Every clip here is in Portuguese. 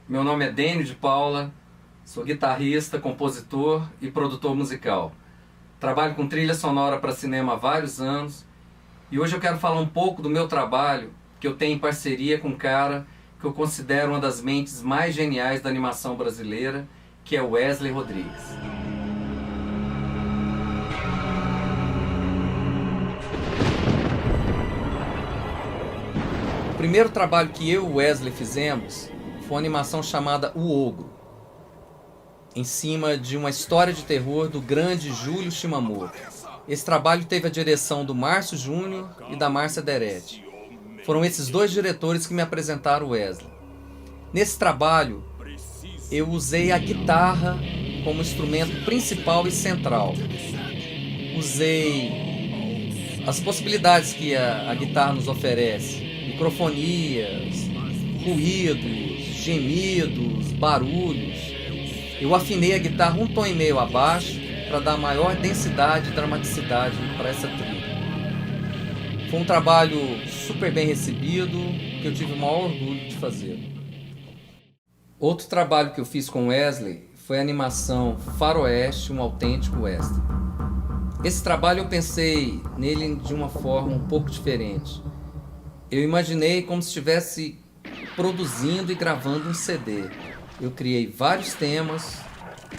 Meu nome é Dênio de Paula, sou guitarrista, compositor e produtor musical. Trabalho com trilha sonora para cinema há vários anos e hoje eu quero falar um pouco do meu trabalho que eu tenho em parceria com um cara que eu considero uma das mentes mais geniais da animação brasileira, que é Wesley Rodrigues. O primeiro trabalho que eu e o Wesley fizemos foi uma animação chamada O Ogro, em cima de uma história de terror do grande Júlio Shimamoto. Esse trabalho teve a direção do Márcio Júnior e da Márcia Deretti. Foram esses dois diretores que me apresentaram o Wesley. Nesse trabalho, eu usei a guitarra como instrumento principal e central. Usei as possibilidades que a guitarra nos oferece: microfonias, ruídos, gemidos, barulhos. Eu afinei a guitarra 1,5 tom abaixo para dar maior densidade e dramaticidade para essa trilha. Foi um trabalho super bem recebido, que eu tive o maior orgulho de fazer. Outro trabalho que eu fiz com Wesley foi a animação Faroeste, um autêntico western. Esse trabalho eu pensei nele de uma forma um pouco diferente. Eu imaginei como se estivesse produzindo e gravando um CD. Eu criei vários temas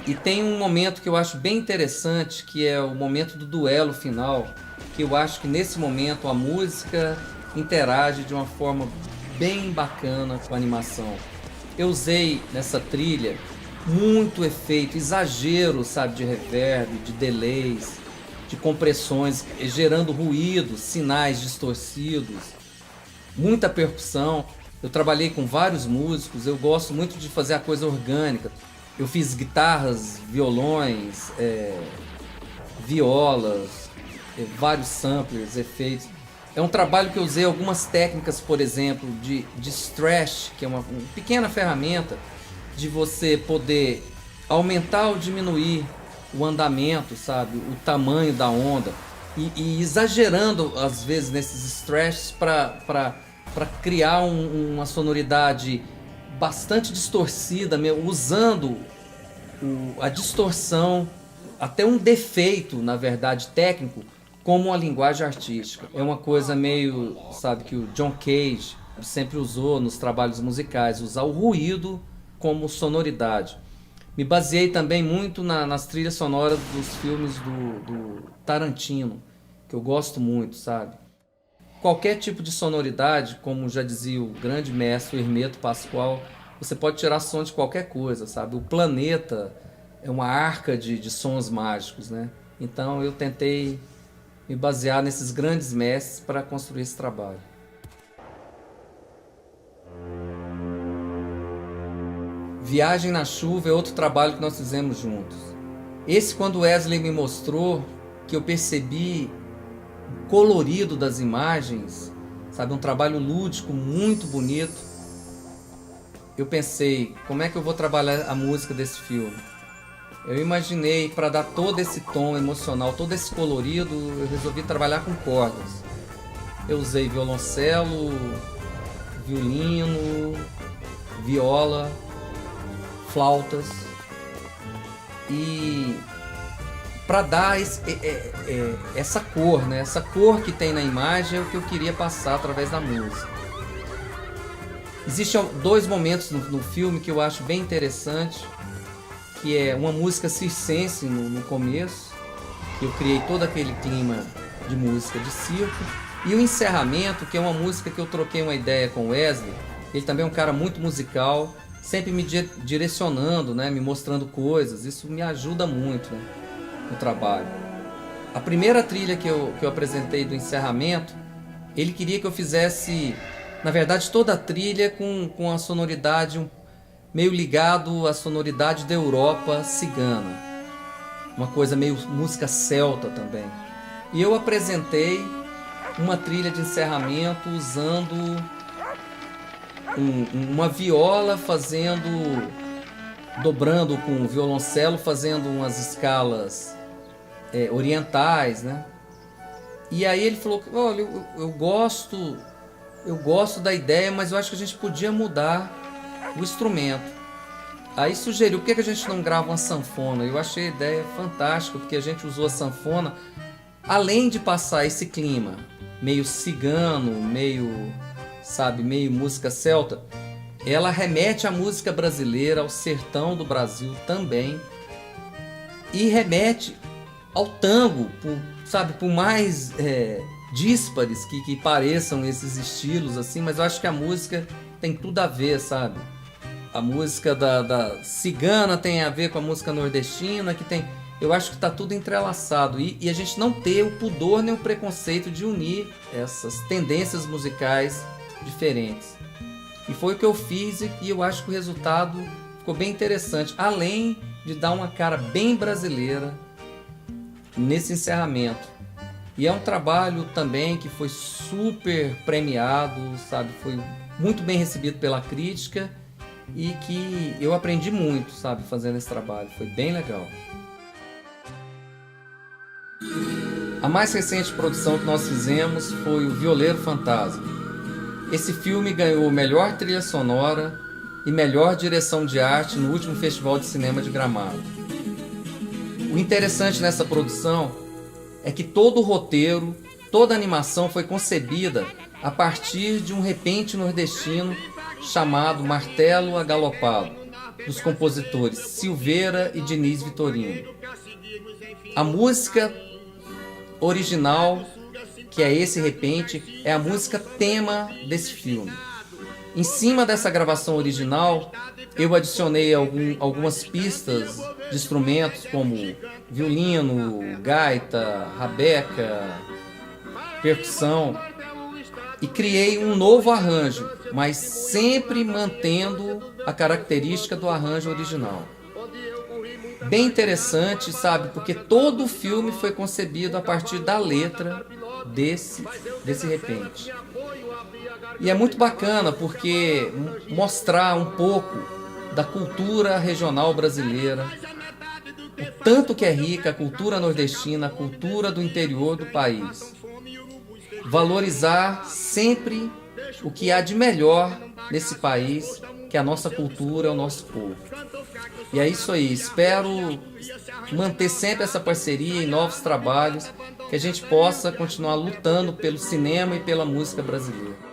e tem um momento que eu acho bem interessante, que é o momento do duelo final, que eu acho que nesse momento a música interage de uma forma bem bacana com a animação. Eu usei nessa trilha muito efeito, exagero, sabe, de reverb, de delays, de compressões, gerando ruídos, sinais distorcidos, muita percussão. Eu trabalhei com vários músicos, eu gosto muito de fazer a coisa orgânica. Eu fiz guitarras, violões, violas, vários samplers, efeitos. É um trabalho que eu usei algumas técnicas, por exemplo, de stretch, que é uma pequena ferramenta de você poder aumentar ou diminuir o andamento, sabe, o tamanho da onda, e exagerando às vezes nesses stretches para criar uma sonoridade bastante distorcida, usando a distorção, até um defeito, na verdade, técnico, como uma linguagem artística. É uma coisa meio, sabe, que o John Cage sempre usou nos trabalhos musicais, usar o ruído como sonoridade. Me baseei também muito nas trilhas sonoras dos filmes do Tarantino, que eu gosto muito, sabe? Qualquer tipo de sonoridade, como já dizia o grande mestre Hermeto Pascoal, você pode tirar som de qualquer coisa, sabe? O planeta é uma arca de sons mágicos, né? Então eu tentei me basear nesses grandes mestres para construir esse trabalho. Viagem na Chuva é outro trabalho que nós fizemos juntos. Esse, quando Wesley me mostrou, que eu percebi o colorido das imagens, sabe, um trabalho lúdico muito bonito. Eu pensei, como é que eu vou trabalhar a música desse filme? Eu imaginei, para dar todo esse tom emocional, todo esse colorido, eu resolvi trabalhar com cordas. Eu usei violoncelo, violino, viola, flautas, e para dar essa cor, né? Essa cor que tem na imagem é o que eu queria passar através da música. Existem dois momentos no filme que eu acho bem interessante, que é uma música circense no começo, que eu criei todo aquele clima de música de circo, e o encerramento, que é uma música que eu troquei uma ideia com o Wesley. Ele também é um cara muito musical, sempre me direcionando, né, me mostrando coisas. Isso me ajuda muito, né, no trabalho. A primeira trilha que eu apresentei do encerramento, ele queria que eu fizesse, na verdade, toda a trilha com a sonoridade meio ligado à sonoridade da Europa cigana, uma coisa meio música celta também. E eu apresentei uma trilha de encerramento usando uma viola dobrando com o violoncelo, fazendo umas escalas orientais, né? E aí ele falou, olha, eu gosto da ideia, mas eu acho que a gente podia mudar o instrumento. Aí sugeriu, por que a gente não grava uma sanfona? Eu achei a ideia fantástica, porque a gente usou a sanfona, além de passar esse clima meio cigano, meio música celta, ela remete à música brasileira, ao sertão do Brasil também, e remete ao tango, por mais díspares que pareçam esses estilos assim, mas eu acho que a música tem tudo a ver, sabe? A música da cigana tem a ver com a música nordestina, eu acho que está tudo entrelaçado, e a gente não ter o pudor nem o preconceito de unir essas tendências musicais diferentes. E foi o que eu fiz, e eu acho que o resultado ficou bem interessante, além de dar uma cara bem brasileira nesse encerramento. E é um trabalho também que foi super premiado, sabe? Foi muito bem recebido pela crítica, e que eu aprendi muito, sabe, fazendo esse trabalho. Foi bem legal. A mais recente produção que nós fizemos foi o Violeiro Fantasma. Esse filme ganhou melhor trilha sonora e melhor direção de arte no último Festival de Cinema de Gramado. O interessante nessa produção é que todo o roteiro, toda a animação foi concebida a partir de um repente nordestino chamado Martelo Agalopado, dos compositores Silveira e Diniz Vitorino. A música original, que é esse repente, é a música tema desse filme. Em cima dessa gravação original, eu adicionei algumas pistas de instrumentos como violino, gaita, rabeca, percussão, e criei um novo arranjo, mas sempre mantendo a característica do arranjo original. Bem interessante, sabe, porque todo o filme foi concebido a partir da letra desse repente. E é muito bacana porque mostrar um pouco da cultura regional brasileira, o tanto que é rica a cultura nordestina, a cultura do interior do país. Valorizar sempre o que há de melhor nesse país, que é a nossa cultura, é o nosso povo. E é isso aí, espero manter sempre essa parceria em novos trabalhos que a gente possa continuar lutando pelo cinema e pela música brasileira.